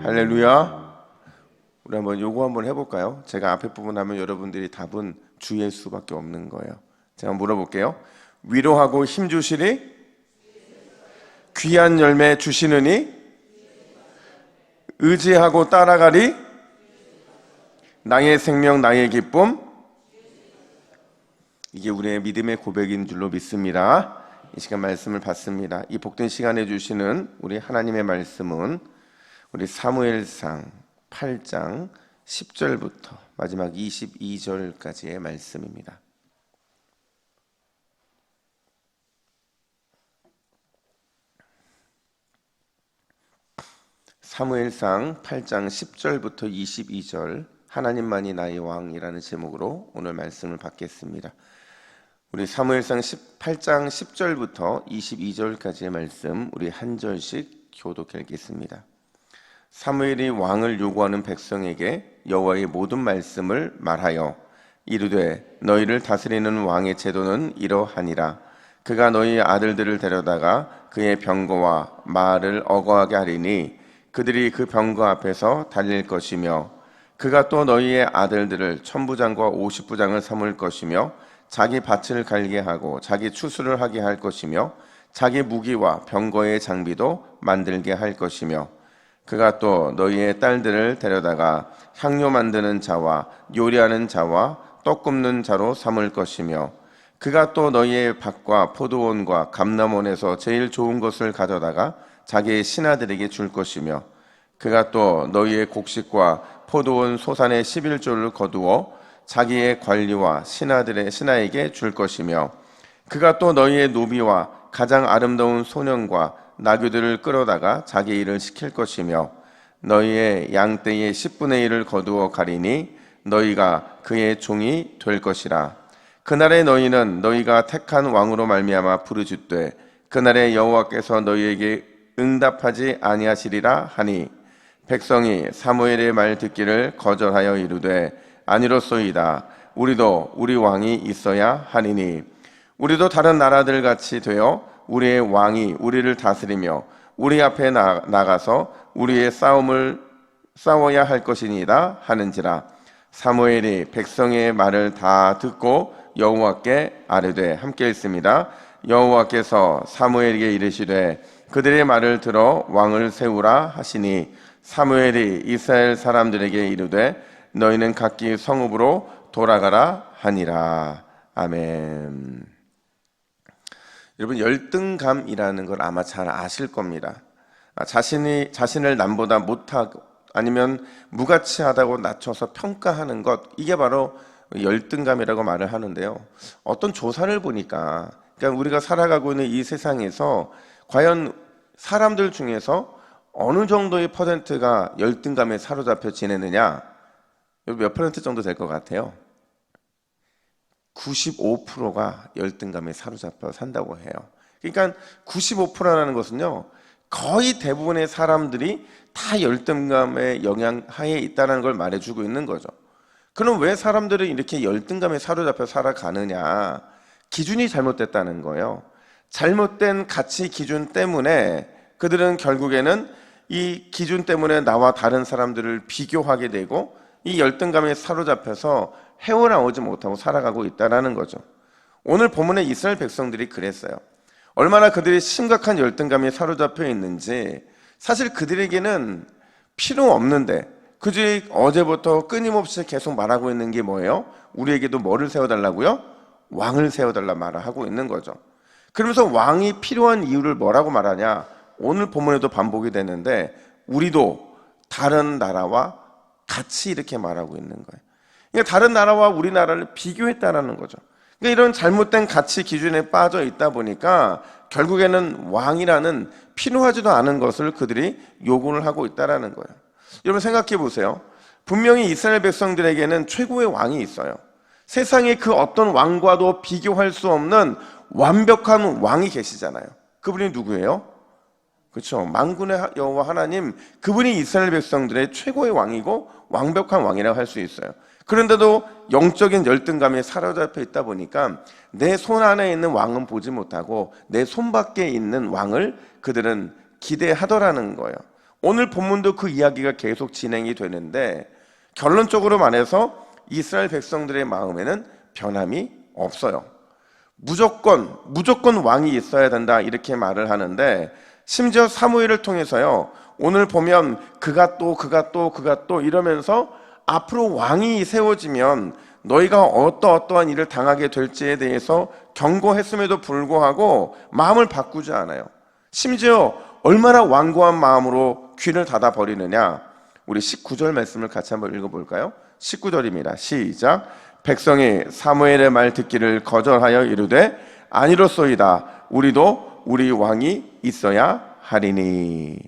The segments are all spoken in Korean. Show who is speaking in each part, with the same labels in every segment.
Speaker 1: 할렐루야. 우리 한번 요거 한번 해볼까요? 제가 앞에 부분 하면 여러분들이 답은 주 예수밖에 없는 거예요. 제가 물어볼게요. 위로하고 힘 주시리, 귀한 열매 주시느니, 의지하고 따라가리, 나의 생명 나의 기쁨. 이게 우리의 믿음의 고백인 줄로 믿습니다. 이 시간 말씀을 받습니다. 이 복된 시간에 주시는 우리 하나님의 말씀은 우리 사무엘상 8장 10절부터 마지막 22절까지의 말씀입니다. 사무엘상 8장 10절부터 22절, 하나님만이 나의 왕이라는 제목으로 오늘 말씀을 받겠습니다. 우리 사무엘상 8장 10절부터 22절까지의 말씀 우리 한 절씩 교독해 읽겠습니다. 사무엘이 왕을 요구하는 백성에게 여호와의 모든 말씀을 말하여 이르되 너희를 다스리는 왕의 제도는 이러하니라. 그가 너희 아들들을 데려다가 그의 병거와 말을 어거하게 하리니 그들이 그 병거 앞에서 달릴 것이며 그가 또 너희의 아들들을 천부장과 50부장을 삼을 것이며 자기 밭을 갈게 하고 자기 추수를 하게 할 것이며 자기 무기와 병거의 장비도 만들게 할 것이며 그가 또 너희의 딸들을 데려다가 향료 만드는 자와 요리하는 자와 떡 굽는 자로 삼을 것이며 그가 또 너희의 밭과 포도원과 감람원에서 제일 좋은 것을 가져다가 자기의 신하들에게 줄 것이며 그가 또 너희의 곡식과 포도원 소산의 11조를 거두어 자기의 관리와 신하에게 줄 것이며 그가 또 너희의 노비와 가장 아름다운 소년과 나귀들을 끌어다가 자기 일을 시킬 것이며 너희의 양떼의 10분의 1을 거두어 가리니 너희가 그의 종이 될 것이라. 그날에 너희는 너희가 택한 왕으로 말미암아 부르짖되 그날에 여호와께서 너희에게 응답하지 아니하시리라 하니 백성이 사무엘의 말 듣기를 거절하여 이르되 아니로소이다. 우리도 우리 왕이 있어야 하니니 우리도 다른 나라들 같이 되어 우리의 왕이 우리를 다스리며 우리 앞에 나가서 우리의 싸움을 싸워야 할 것이니이다 하는지라. 사무엘이 백성의 말을 다 듣고 여호와께 아뢰되, 함께 읽습니다. 여호와께서 사무엘에게 이르시되 그들의 말을 들어 왕을 세우라 하시니 사무엘이 이스라엘 사람들에게 이르되 너희는 각기 성읍으로 돌아가라 하니라. 아멘. 여러분, 열등감이라는 걸 아마 잘 아실 겁니다. 자신을 남보다 못하고 아니면 무가치하다고 낮춰서 평가하는 것, 이게 바로 열등감이라고 말을 하는데요. 어떤 조사를 보니까, 그러니까 우리가 살아가고 있는 이 세상에서 과연 사람들 중에서 어느 정도의 퍼센트가 열등감에 사로잡혀 지내느냐, 몇 퍼센트 정도 될 것 같아요? 95%가 열등감에 사로잡혀 산다고 해요. 그러니까 95%라는 것은요, 거의 대부분의 사람들이 다 열등감의 영향하에 있다는 걸 말해주고 있는 거죠. 그럼 왜 사람들은 이렇게 열등감에 사로잡혀 살아가느냐? 기준이 잘못됐다는 거예요. 잘못된 가치 기준 때문에 그들은 결국에는 이 기준 때문에 나와 다른 사람들을 비교하게 되고 이 열등감에 사로잡혀서 헤어나오지 못하고 살아가고 있다는 거죠. 오늘 본문의 이스라엘 백성들이 그랬어요. 얼마나 그들이 심각한 열등감에 사로잡혀 있는지, 사실 그들에게는 필요 없는데 그들이 어제부터 끊임없이 계속 말하고 있는 게 뭐예요? 우리에게도 뭐를 세워달라고요? 왕을 세워달라 말을 하고 있는 거죠. 그러면서 왕이 필요한 이유를 뭐라고 말하냐? 오늘 본문에도 반복이 되는데 우리도 다른 나라와 같이 이렇게 말하고 있는 거예요. 그러니까 다른 나라와 우리나라를 비교했다는 거죠. 그러니까 이런 잘못된 가치 기준에 빠져 있다 보니까 결국에는 왕이라는 필요하지도 않은 것을 그들이 요구를 하고 있다는 거예요. 여러분 생각해 보세요. 분명히 이스라엘 백성들에게는 최고의 왕이 있어요. 세상에 그 어떤 왕과도 비교할 수 없는 완벽한 왕이 계시잖아요. 그분이 누구예요? 그렇죠. 만군의 여호와 하나님, 그분이 이스라엘 백성들의 최고의 왕이고 완벽한 왕이라고 할 수 있어요. 그런데도 영적인 열등감에 사로잡혀 있다 보니까 내 손 안에 있는 왕은 보지 못하고 내 손 밖에 있는 왕을 그들은 기대하더라는 거예요. 오늘 본문도 그 이야기가 계속 진행이 되는데 결론적으로 말해서 이스라엘 백성들의 마음에는 변함이 없어요. 무조건 왕이 있어야 된다 이렇게 말을 하는데 심지어 사무엘을 통해서요, 오늘 보면 그가 또 이러면서 앞으로 왕이 세워지면 너희가 어떠한 일을 당하게 될지에 대해서 경고했음에도 불구하고 마음을 바꾸지 않아요. 심지어 얼마나 완고한 마음으로 귀를 닫아버리느냐. 우리 19절 말씀을 같이 한번 읽어볼까요? 19절입니다. 시작. 백성이 사무엘의 말 듣기를 거절하여 이르되 아니로소이다. 우리도 우리 왕이 있어야 하리니.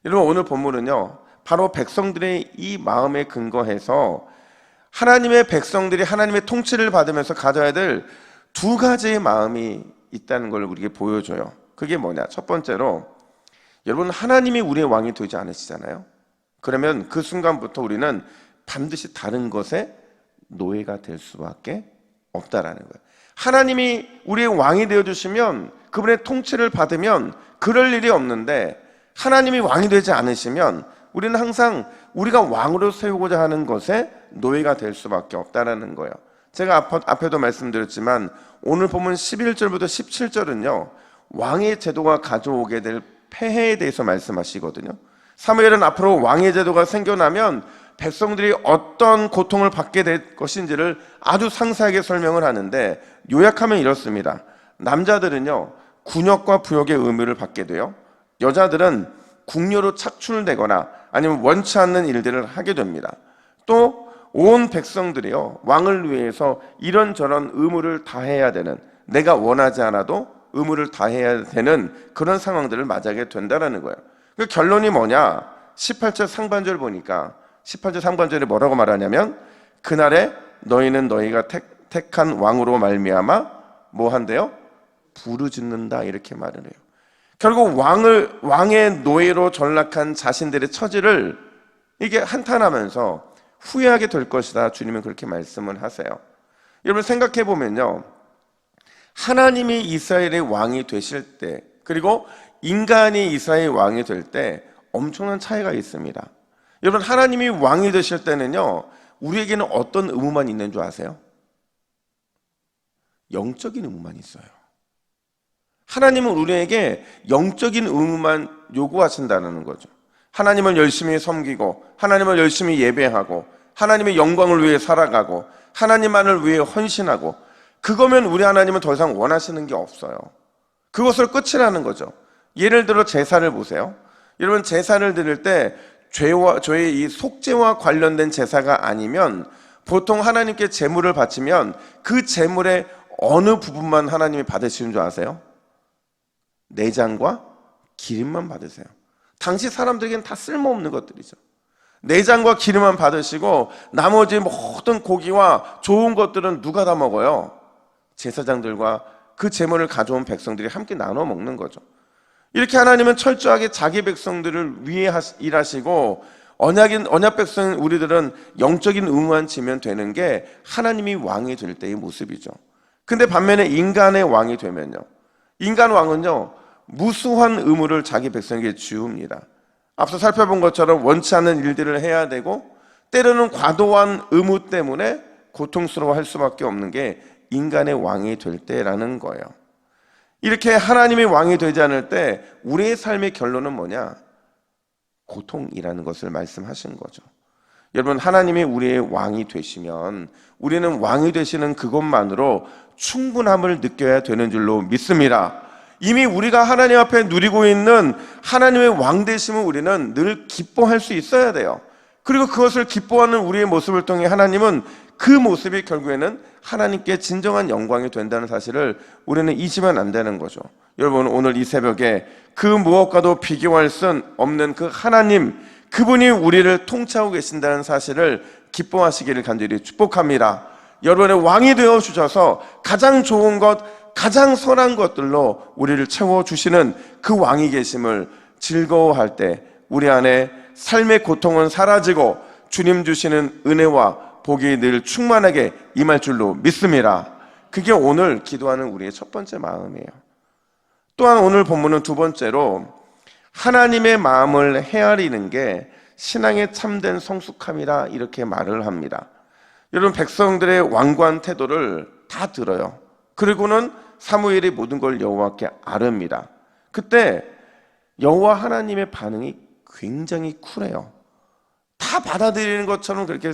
Speaker 1: 여러분, 오늘 본문은요, 바로 백성들의 이 마음에 근거해서 하나님의 백성들이 하나님의 통치를 받으면서 가져야 될 두 가지의 마음이 있다는 걸 우리에게 보여줘요. 그게 뭐냐? 첫 번째로, 여러분, 하나님이 우리의 왕이 되지 않으시잖아요. 그러면 그 순간부터 우리는 반드시 다른 것에 노예가 될 수밖에 없다라는 거예요. 하나님이 우리의 왕이 되어주시면, 그분의 통치를 받으면 그럴 일이 없는데, 하나님이 왕이 되지 않으시면 우리는 항상 우리가 왕으로 세우고자 하는 것에 노예가 될 수밖에 없다라는 거예요. 제가 앞에도 말씀드렸지만 오늘 보면 11절부터 17절은요, 왕의 제도가 가져오게 될 폐해에 대해서 말씀하시거든요. 사무엘은 앞으로 왕의 제도가 생겨나면 백성들이 어떤 고통을 받게 될 것인지를 아주 상세하게 설명을 하는데, 요약하면 이렇습니다. 남자들은요, 군역과 부역의 의무를 받게 돼요. 여자들은 궁녀로 착출되거나 아니면 원치 않는 일들을 하게 됩니다. 또 온 백성들이요, 왕을 위해서 이런저런 의무를 다해야 되는, 내가 원하지 않아도 의무를 다해야 되는 그런 상황들을 맞이하게 된다는 거예요. 그 결론이 뭐냐? 18절 상반절 보니까 18절 상반절에 뭐라고 말하냐면, 그날에 너희는 너희가 택한 왕으로 말미암아 뭐 한대요? 부르짖는다 이렇게 말을 해요. 결국 왕의 노예로 전락한 자신들의 처지를 이게 한탄하면서 후회하게 될 것이다. 주님은 그렇게 말씀을 하세요. 여러분, 생각해 보면요, 하나님이 이스라엘의 왕이 되실 때, 그리고 인간이 이스라엘의 왕이 될 때 엄청난 차이가 있습니다. 여러분, 하나님이 왕이 되실 때는요, 우리에게는 어떤 의무만 있는 줄 아세요? 영적인 의무만 있어요. 하나님은 우리에게 영적인 의무만 요구하신다는 거죠. 하나님을 열심히 섬기고, 하나님을 열심히 예배하고, 하나님의 영광을 위해 살아가고, 하나님만을 위해 헌신하고, 그거면 우리 하나님은 더 이상 원하시는 게 없어요. 그것을 끝이라는 거죠. 예를 들어 제사를 보세요. 여러분, 제사를 드릴 때 죄의 이 속죄와 관련된 제사가 아니면 보통 하나님께 제물을 바치면 그 제물의 어느 부분만 하나님이 받으시는 줄 아세요? 내장과 기름만 받으세요. 당시 사람들에게는 다 쓸모없는 것들이죠. 내장과 기름만 받으시고 나머지 모든 고기와 좋은 것들은 누가 다 먹어요? 제사장들과 그 제물을 가져온 백성들이 함께 나눠 먹는 거죠. 이렇게 하나님은 철저하게 자기 백성들을 위해 일하시고, 언약 백성 우리들은 영적인 의무만 지면 되는 게 하나님이 왕이 될 때의 모습이죠. 근데 반면에 인간의 왕이 되면요, 인간 왕은요, 무수한 의무를 자기 백성에게 지웁니다. 앞서 살펴본 것처럼 원치 않는 일들을 해야 되고, 때로는 과도한 의무 때문에 고통스러워할 수밖에 없는 게 인간의 왕이 될 때라는 거예요. 이렇게 하나님이 왕이 되지 않을 때 우리의 삶의 결론은 뭐냐? 고통이라는 것을 말씀하신 거죠. 여러분, 하나님이 우리의 왕이 되시면 우리는 왕이 되시는 그것만으로 충분함을 느껴야 되는 줄로 믿습니다. 이미 우리가 하나님 앞에 누리고 있는 하나님의 왕 되심을 우리는 늘 기뻐할 수 있어야 돼요. 그리고 그것을 기뻐하는 우리의 모습을 통해 하나님은 그 모습이 결국에는 하나님께 진정한 영광이 된다는 사실을 우리는 잊으면 안 되는 거죠. 여러분, 오늘 이 새벽에 그 무엇과도 비교할 수 없는 그 하나님, 그분이 우리를 통치하고 계신다는 사실을 기뻐하시기를 간절히 축복합니다. 여러분의 왕이 되어 주셔서 가장 좋은 것, 가장 선한 것들로 우리를 채워주시는 그 왕이 계심을 즐거워할 때 우리 안에 삶의 고통은 사라지고 주님 주시는 은혜와 복이 늘 충만하게 임할 줄로 믿습니다. 그게 오늘 기도하는 우리의 첫 번째 마음이에요. 또한 오늘 본문은 두 번째로, 하나님의 마음을 헤아리는 게 신앙의 참된 성숙함이라 이렇게 말을 합니다. 여러분, 백성들의 완고한 태도를 다 들어요. 그리고는 사무엘이 모든 걸 여호와께 아릅니다. 그때 여호와 하나님의 반응이 굉장히 쿨해요. 다 받아들이는 것처럼 그렇게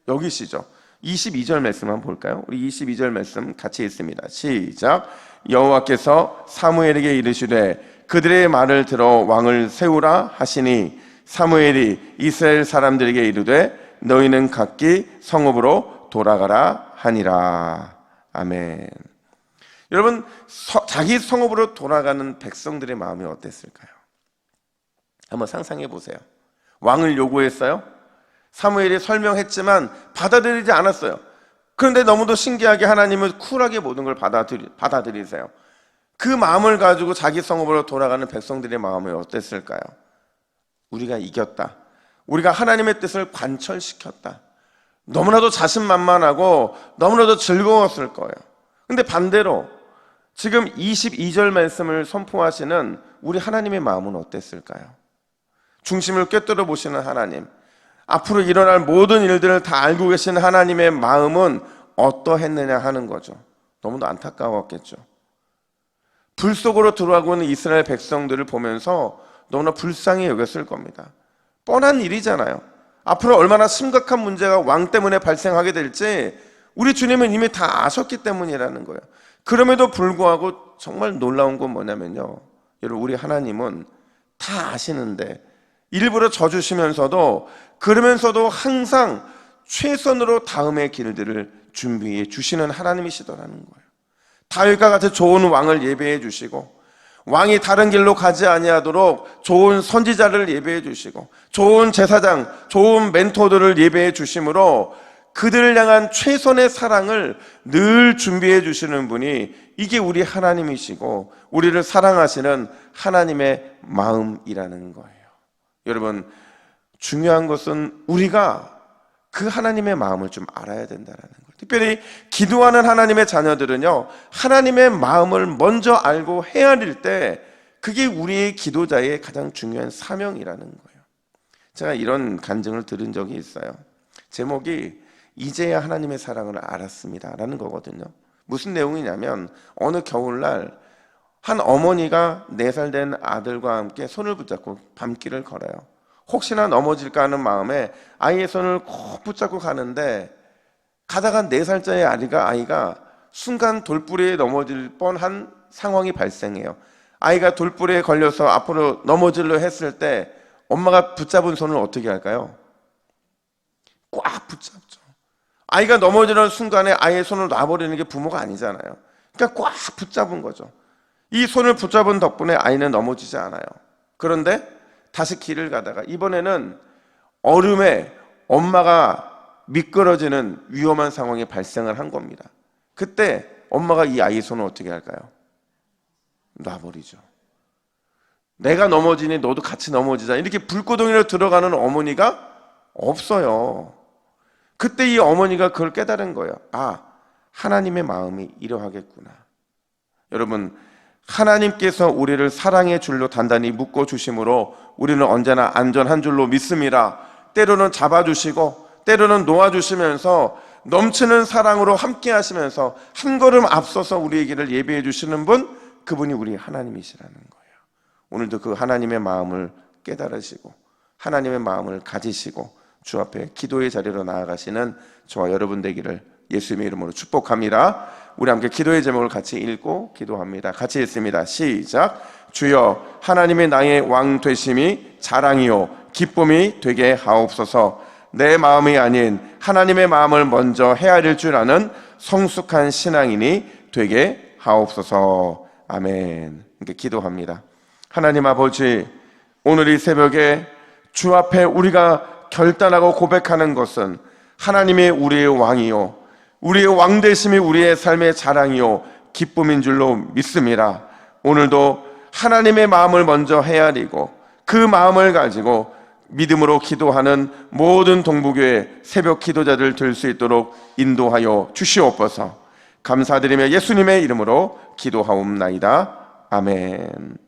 Speaker 1: 여기시죠. 22절 말씀 한번 볼까요? 우리 22절 말씀 같이 읽습니다. 시작. 여호와께서 사무엘에게 이르시되 그들의 말을 들어 왕을 세우라 하시니 사무엘이 이스라엘 사람들에게 이르되 너희는 각기 성읍으로 돌아가라 하니라. 아멘. 여러분, 자기 성읍으로 돌아가는 백성들의 마음이 어땠을까요? 한번 상상해 보세요. 왕을 요구했어요. 사무엘이 설명했지만 받아들이지 않았어요. 그런데 너무도 신기하게 하나님은 쿨하게 모든 걸 받아들이세요. 그 마음을 가지고 자기 성읍으로 돌아가는 백성들의 마음이 어땠을까요? 우리가 이겼다. 우리가 하나님의 뜻을 관철시켰다. 너무나도 자신만만하고 너무나도 즐거웠을 거예요. 근데 반대로 지금 22절 말씀을 선포하시는 우리 하나님의 마음은 어땠을까요? 중심을 꿰뚫어 보시는 하나님, 앞으로 일어날 모든 일들을 다 알고 계신 하나님의 마음은 어떠했느냐 하는 거죠. 너무도 안타까웠겠죠. 불 속으로 들어가고 있는 이스라엘 백성들을 보면서 너무나 불쌍히 여겼을 겁니다. 뻔한 일이잖아요. 앞으로 얼마나 심각한 문제가 왕 때문에 발생하게 될지 우리 주님은 이미 다 아셨기 때문이라는 거예요. 그럼에도 불구하고 정말 놀라운 건 뭐냐면요, 여러분, 우리 하나님은 다 아시는데 일부러 져주시면서도 그러면서도 항상 최선으로 다음의 길들을 준비해 주시는 하나님이시더라는 거예요. 다윗과 같은 좋은 왕을 예배해 주시고, 왕이 다른 길로 가지 아니하도록 좋은 선지자를 예배해 주시고, 좋은 제사장, 좋은 멘토들을 예배해 주심으로 그들을 향한 최선의 사랑을 늘 준비해 주시는 분이 이게 우리 하나님이시고 우리를 사랑하시는 하나님의 마음이라는 거예요. 여러분, 중요한 것은 우리가 그 하나님의 마음을 좀 알아야 된다는 거예요. 특별히 기도하는 하나님의 자녀들은요, 하나님의 마음을 먼저 알고 헤아릴 때 그게 우리의 기도자의 가장 중요한 사명이라는 거예요. 제가 이런 간증을 들은 적이 있어요. 제목이 이제야 하나님의 사랑을 알았습니다 라는 거거든요. 무슨 내용이냐면 어느 겨울날 한 어머니가 4살 된 아들과 함께 손을 붙잡고 밤길을 걸어요. 혹시나 넘어질까 하는 마음에 아이의 손을 꼭 붙잡고 가는데 가다가 4살짜리 아이가 순간 돌부리에 넘어질 뻔한 상황이 발생해요. 아이가 돌부리에 걸려서 앞으로 넘어지려 했을 때 엄마가 붙잡은 손을 어떻게 할까요? 꽉 붙잡죠. 아이가 넘어지는 순간에 아이의 손을 놔버리는 게 부모가 아니잖아요. 그러니까 꽉 붙잡은 거죠. 이 손을 붙잡은 덕분에 아이는 넘어지지 않아요. 그런데 다시 길을 가다가 이번에는 얼음에 엄마가 미끄러지는 위험한 상황이 발생을 한 겁니다. 그때 엄마가 이 아이의 손을 어떻게 할까요? 놔버리죠. 내가 넘어지니 너도 같이 넘어지자, 이렇게 불구덩이로 들어가는 어머니가 없어요. 그때 이 어머니가 그걸 깨달은 거예요. 아, 하나님의 마음이 이러하겠구나. 여러분, 하나님께서 우리를 사랑의 줄로 단단히 묶어 주심으로 우리는 언제나 안전한 줄로 믿습니다. 때로는 잡아주시고 때로는 놓아주시면서 넘치는 사랑으로 함께 하시면서 한 걸음 앞서서 우리의 길을 예비해 주시는 분, 그분이 우리 하나님이시라는 거예요. 오늘도 그 하나님의 마음을 깨달으시고 하나님의 마음을 가지시고 주 앞에 기도의 자리로 나아가시는 저와 여러분 되기를 예수님의 이름으로 축복합니다. 우리 함께 기도의 제목을 같이 읽고 기도합니다. 같이 읽습니다. 시작. 주여, 하나님의 나의 왕 되심이 자랑이요 기쁨이 되게 하옵소서. 내 마음이 아닌 하나님의 마음을 먼저 헤아릴 줄 아는 성숙한 신앙인이 되게 하옵소서. 아멘. 이렇게 기도합니다. 하나님 아버지, 오늘 이 새벽에 주 앞에 우리가 결단하고 고백하는 것은 하나님이 우리의 왕이요 우리의 왕 되심이 우리의 삶의 자랑이요 기쁨인 줄로 믿습니다. 오늘도 하나님의 마음을 먼저 헤아리고 그 마음을 가지고 믿음으로 기도하는 모든 동부교회 새벽 기도자들 될 수 있도록 인도하여 주시옵소서. 감사드리며 예수님의 이름으로 기도하옵나이다. 아멘.